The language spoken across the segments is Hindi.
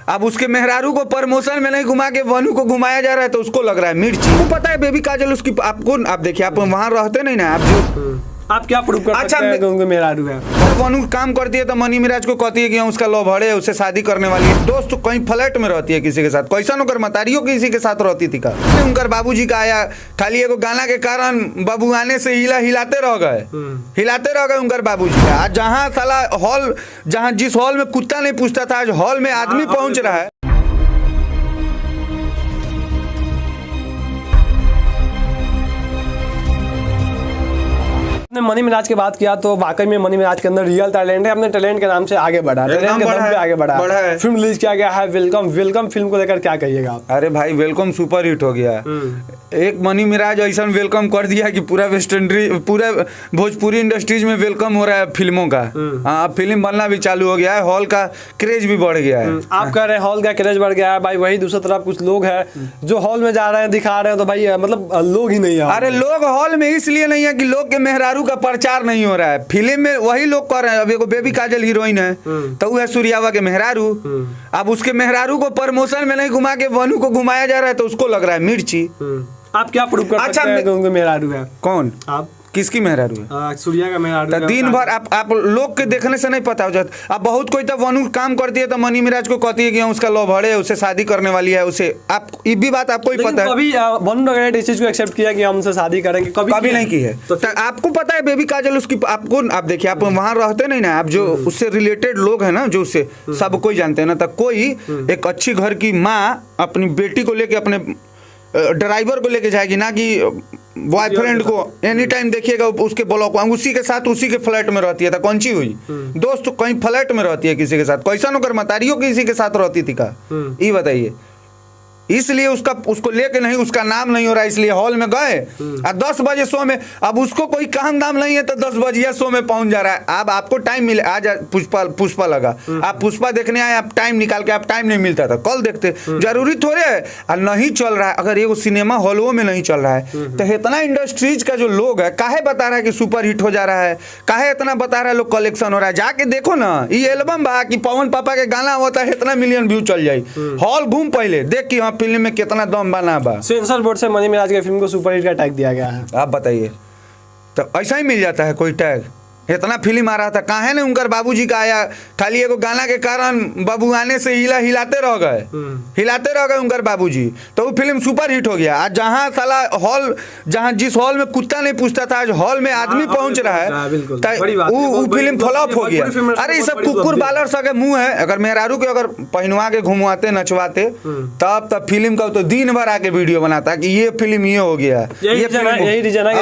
अब उसके मेहरारू को प्रमोशन में नहीं घुमा के वनु को घुमाया जा रहा है तो उसको लग रहा है मिर्ची। वो पता है बेबी काजल उसकी आपको, आप देखिए आप वहाँ रहते नहीं ना, आप जो आप क्या प्रूव कर सकते हैं कि उनके मेहरारू है? वनु काम करती है तो मनी मिराज को कहती है कि उसका लव है, उससे शादी करने वाली है। दोस्त कहीं फ्लैट में रहती है किसी के साथ, कैसा नौकर मतारियो किसी के साथ रहती थी का। उनकर बाबूजी का आया खाली एगो गाना के कारण बाबू आने से हिलाते रह गए उनकर बाबूजी का। आज जहाँ साला हॉल, जहाँ जिस हॉल में कुत्ता नहीं पूछता था, आज हॉल में आदमी पहुंच रहा है। मनी मिराज की बात किया तो वाकई में मनी मिराज के अंदर रियल टैलेंट है। अपने टैलेंट के नाम से आगे बढ़ा, टैलेंट के नाम पे आगे बढ़ा है। फिल्म रिलीज किया गया है वेलकम फिल्म को लेकर क्या कहिएगा आप? अरे भाई वेलकम सुपर हिट हो गया। एक मनी मिराज ऐसा वेलकम कर दिया कि पूरा पूरा भोजपुरी इंडस्ट्रीज में वेलकम हो रहा है फिल्मों का। हाँ, फिल्म बनना भी चालू हो गया है, हॉल का क्रेज भी बढ़ गया है। आप कह रहे हैं हॉल का क्रेज बढ़ गया है भाई, वही दूसरी तरफ कुछ लोग हैं जो हॉल में जा रहे हैं दिखा रहे हैं तो भाई मतलब लोग ही नहीं है। अरे लोग हॉल में इसलिए नहीं है कि लोग के मेहरारू का प्रचार नहीं हो रहा है, फिल्म में वही लोग कर रहे हैं। अब एगो बेबी काजल हीरोइन है तो वो है सूर्यावा के मेहरारू। अब उसके मेहरारू को प्रमोशन में नहीं घुमा के वनु को घुमाया जा रहा है तो उसको लग रहा है मिर्ची। आप क्या प्रूव कर सकते हैं कि उनके मेहरारू है? कौन? आप किसकी मेहरारू है? सूर्या का मेहरारू। दिन भर आप लोग के देखने से नहीं पता हो जाता। अब बहुत कोई तो वनु काम करती है तो मनी मिराज को कहती है कि उसका लव है, उससे शादी करने वाली है, उसे आप ये भी बात आपको ही पता है। कभी वनु वगैरह ने इस चीज को एक्सेप्ट किया कि हम उनसे शादी करेंगे? कभी नहीं की है। तो आपको पता है बेबी काजल उसकी आपको, आप देखिए आप वहाँ रहते नहीं ना, आप जो उससे रिलेटेड लोग हैं ना, जो उससे सब कोई जानते हैं ना, तो कोई एक अच्छी घर की माँ अपनी बेटी को लेके, अपने ड्राइवर को लेके जाएगी ना कि बॉयफ्रेंड को एनी टाइम देखिएगा उसके ब्लॉक, उसी के साथ उसी के फ्लैट में रहती है। तो कौन सी हुई दोस्त कहीं फ्लैट में रहती है किसी के साथ, कैसा नौकर मतारियो किसी के साथ रहती थी का, ये बताइए। इसलिए उसको लेके नहीं, उसका नाम नहीं हो रहा, इसलिए हॉल में गए और 10 बजे शो में। अब उसको कोई काम दाम नहीं है तो 10 बजे शो में पहुंच जा रहा है। अब आपको टाइम मिले, आज पुष्पा लगा, आप पुष्पा देखने आए, आप टाइम निकाल के, आप टाइम नहीं मिलता था कल देखते, जरूरी थोड़े है। और नहीं चल रहा है, अगर ये सिनेमा हॉलों में नहीं चल रहा है तो इतना इंडस्ट्रीज का जो लोग है काहे बता रहा है कि सुपर हिट हो जा रहा है, काहे इतना बता रहा है लोग कलेक्शन हो रहा है। जाके देखो ना, ये एल्बम बा कि पवन पापा के गाना होता है इतना मिलियन व्यू चल जाए। हॉल घूम पहले देख कि फिल्म में कितना दम बना बा। सेंसर बोर्ड से मनी मिराज के फिल्म को सुपर हिट का टैग दिया गया है। आप बताइए, तो ऐसा ही मिल जाता है कोई टैग? इतना फिल्म आ रहा था, कहाँ है ना उनकर बाबूजी का आया खाली एगो गाना के कारण बाबू आने से हिलाते रह गए उनकर बाबूजी, तो वो फिल्म सुपर हिट हो गया। आज जहाँ साला हॉल, जहाँ जिस हॉल में कुत्ता नहीं पूछता था, आज हॉल में आदमी पहुंच रहा है, वो फिल्म फ्लॉप हो गया। अरे ये सब कुकुर बालर सके मुंह है। अगर मेहरारू के अगर पहनवा के घुमवाते नचवाते तब फिल्म का तो दिन भर आके वीडियो बनाता कि ये फिल्म ये हो गया, यही रीजन है।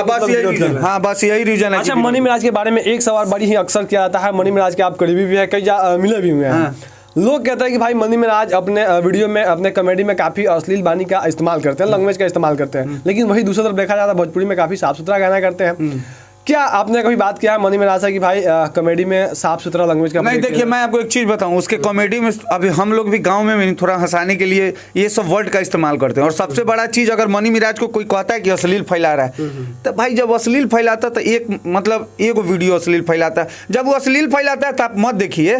हाँ बस यही रीजन है। अच्छा, मनी मिराज के बारे में एक सवाल बड़ी ही अक्सर किया जाता है, मनी मिराज के आप करीबी भी है, कई मिले भी हुए हैं। लोग कहते हैं कि भाई मनी मिराज अपने वीडियो में, अपने कॉमेडी में काफी अश्लील वाणी का इस्तेमाल करते हैं, लैंग्वेज का इस्तेमाल करते हैं, लेकिन वही दूसरी तरफ देखा जाता है भोजपुरी में काफी साफ सुथरा गाना करते हैं। क्या आपने कभी बात किया है मनी मिराज से कि भाई कॉमेडी में साफ सुथरा लैंग्वेज का? नहीं, देखिए मैं आपको एक चीज़ बताऊं, उसके कॉमेडी में अभी हम लोग भी गांव में थोड़ा हंसाने के लिए ये सब वर्ड का इस्तेमाल करते हैं। और सबसे बड़ा चीज़, अगर मनी मिराज को कोई कहता है कि अश्लील फैला रहा है, तो भाई जब अश्लील फैलाता तो एक वीडियो अश्लील फैलाता है, जब वो अश्लील फैलाता है तो आप मत देखिए।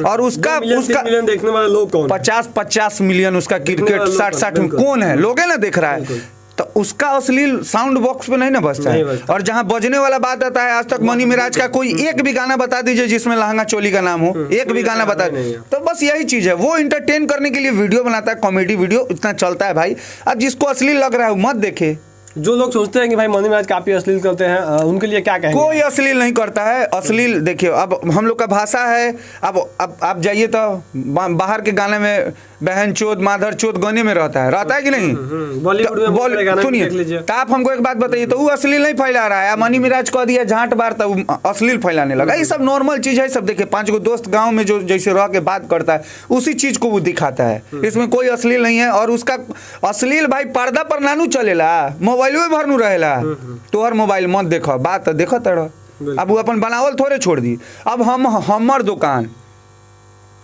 और उसका मिलियन देखने वाले लोग कौन? 50 मिलियन उसका क्रिकेट 60 में कौन है, लोग है ना देख रहा है, तो उसका अश्लील साउंड बॉक्स पे नहीं ना बजता है। और जहाँ बजने वाला बात आता है, आज तक मनी मिराज का कोई एक भी गाना बता दीजिए जिसमें लहंगा चोली का नाम हो, एक भी गाना बता दीजिए। तो बस यही चीज है, वो इंटरटेन करने के लिए वीडियो बनाता है, कॉमेडी वीडियो इतना चलता है भाई। अब जिसको अश्लील लग रहा है मत देखे। जो लोग सोचते हैं कि भाई मनी मिराज काफी अश्लील करते हैं, उनके लिए क्या कहेंगे? कोई अश्लील नहीं करता है। अश्लील देखिए, अब हम लोग का भाषा है। अब आप जाइए तो बाहर के गाने में बहन चोद माधर चोद गाने में रहता है कि नहीं? बॉलीवुड में सुनिए, तो आप हमको एक बात बताइए, तो वो अश्लील नहीं फैला रहा है। मनी मिराज कह दिया झांट बार तो अश्लील फैलाने लगा। ये सब नॉर्मल चीज है। सब देखिए, 5 गो दोस्त गाँव में जो जैसे रह के बात करता है उसी चीज को वो दिखाता है, इसमें कोई अश्लील नहीं है। और उसका अश्लील भाई पर्दा पर नानू चलेला, मोबाइल में भरनू रहेला। तोहर मोबाइल मत देखो, बात देखो तड़। अब वो अपन बनावल थोड़े छोड़ दी। अब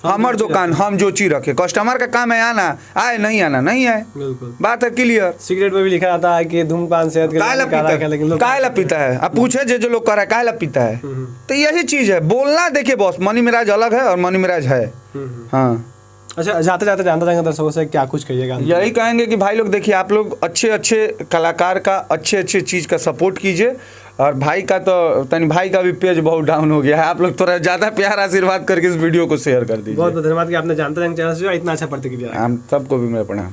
हमर दुकान हम जो चीज रखे, कस्टमर का काम है आना, आए नहीं आना नहीं आए, बात है क्लियर। सिगरेट में भी लिखा जाता है कि धूम्रपान सेहत के लिए हानिकारक है, लेकिन काहे ला पीता है? अब पूछे जो लोग कर रहा है काहे ला पीता है, तो यही चीज है बोलना। देखिए बॉस, मनी मिराज अलग है और मनी मिराज है। हाँ, अच्छा, जाते जाते जानना चाहेंगे दर्शकों से क्या कुछ कहिएगा? यही कहेंगे कि भाई लोग देखिए, आप लोग अच्छे अच्छे कलाकार का अच्छे अच्छे चीज़ का सपोर्ट कीजिए। और भाई का तो तनी भाई का भी पेज बहुत डाउन हो गया है, आप लोग थोड़ा ज़्यादा प्यार आशीर्वाद करके इस वीडियो को शेयर कर दीजिए। बहुत बहुत धन्यवाद कि आपने जानते रहेंगे चैनल से इतना अच्छा प्रतिक्रिया। हम सबको भी मेरा प्रणाम।